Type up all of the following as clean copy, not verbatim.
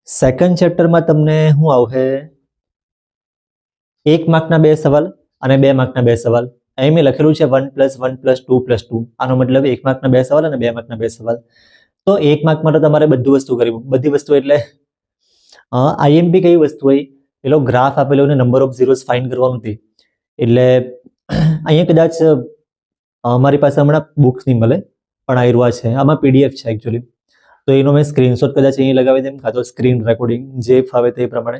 Second ચેપ્ટરમાં તમને શું આવશે? 1 માર્કના 2 સવાલ અને 2 માર્કના 2 સવાલ. અહીં મેં લખેલું છે 1 + 1 + 2 + 2. આનો મતલબ 1 માર્કના 2 સવાલ અને 2 માર્કના 2 સવાલ. તો 1 માર્ક માટે તમારે બધી વસ્તુ કરવી. બધી વસ્તુ એટલે આઈએમપી કઈ વસ્તુ હોય? પેલો ગ્રાફ આપેલો અને નંબર ઓફ ઝીરોઝ ફાઇન્ડ કરવાનું તે. એટલે અહીંયા કદાચ અમારી પાસે હમણાં બુક્સ નહીં મળે, પણ આ રહ્યું છે, આમાં પીડીએફ છે એકચ્યુઅલી. તો એનો મેં સ્ક્રીનશોટ કદાચ અહીં લગાવી દઉં, કાં તો સ્ક્રીન રેકોર્ડિંગ, જે ફાવે તે પ્રમાણે.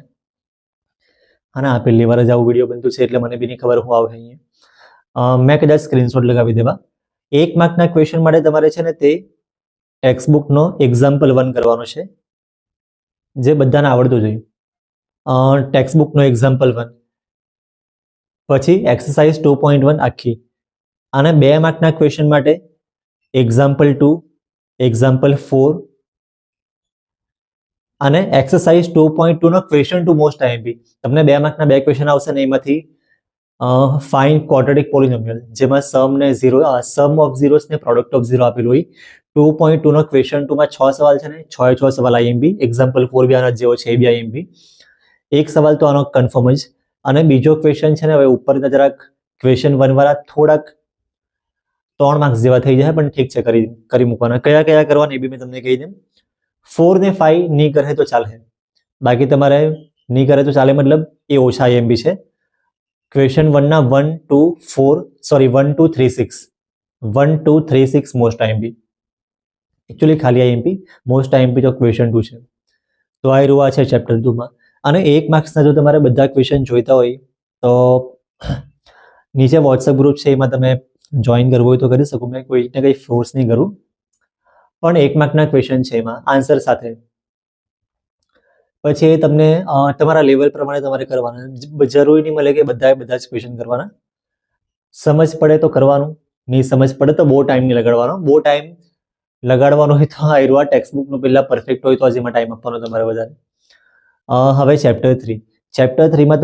અને આ પહેલી વાર જ આવું વિડીયો બનતું છે એટલે મને બી નહીં ખબર શું આવે અહીંયા. મેં કદાચ સ્ક્રીનશોટ લગાવી દેવા. 1 માર્કના ક્વેશ્ચન માટે તમારે છે ને તે ટેક્સ્ટબુકનો એક્ઝામ્પલ 1 કરવાનો છે, જે બધાને આવડતું જોઈએ. ટેક્સ્ટબુકનો એક્ઝામ્પલ 1, પછી એક્સરસાઇઝ 2.1 આખી. અને 2 માર્કના ક્વેશ્ચન માટે એક્ઝામ્પલ 2, એક્ઝામ્પલ 4 અને એક્સરસાઇઝ 2.2 નો ક્વેશ્ચન ટુ મોસ્ટ આઈએમપી. તમને 2 માર્કના 2 ક્વેશ્ચન આવશે ને એમાંથી ફાઇન્ડ ક્વોડ્રેટિક પોલિનોમિયલ, જેમાં સમ ઓફ ઝીરોસ ને પ્રોડક્ટ ઓફ ઝીરો આપેલું હોય. 2.2 નો ક્વેશ્ચન 2 માં 6 સવાલ છે ને 6 સવાલ આઈએમપી. એક્ઝામ્પલ 4 બી આના જેવો છે, એ બી આઈએમપી. એક સવાલ તો આનો કન્ફર્મ જ. અને બીજો ક્વેશ્ચન છે ને, હવે ઉપરના જરાક ક્વેશ્ચન 1 વાળા થોડાક 3 માર્ક્સ જેવા થઈ જાય, પણ ઠીક છે, કરી મૂકવાના. કયા કયા કરવાના એ બી મેં તમને કહી દઉં. 4 ને 5 નહીં કરે તો ચાલે, બાકી તમારે નહીં કરે તો ચાલે મતલબ એ ઓછા આઈએમપી છે. ક્વેશ્ચન 1 ના 1, 2, 3, 6 1, 2, 3, 6 મોસ્ટ આઈએમપી. એકચ્યુઅલી ખાલી આઈએમપી, મોસ્ટ આઈએમપી તો ક્વેશ્ચન 2 છે. તો આ રહ્યું છે ચેપ્ટર 2 માં. અને 1 માર્ક્સના જો તમારે બધા ક્વેશ્ચન જોઈતા હોય તો નીચે વોટ્સએપ ગ્રુપ છે, એમાં તમે જોઈન કરવું હોય તો કરી શકો. મેં કોઈને કંઈ ફોર્સ નહીં કરું, પણ 1 માર્કના ક્વેશ્ચન છે એમાં આન્સર સાથે. પછી એ તમને તમારા લેવલ પ્રમાણે તમારે કરવાના. જરૂરી નહીં મળે કે બધા જ ક્વેશ્ચન કરવાના. સમજ પડે તો કરવાનું, નહીં સમજ પડે તો બહુ ટાઈમ નહીં લગાડવાનો. બહુ ટાઈમ લગાડવાનો હોય તો આ ટેક્સ્ટબુકનું પહેલા પરફેક્ટ હોય તો જ એમાં ટાઈમ આપવાનો તમારે વધારે. હવે ચેપ્ટર 3. ચેપ્ટર 3માં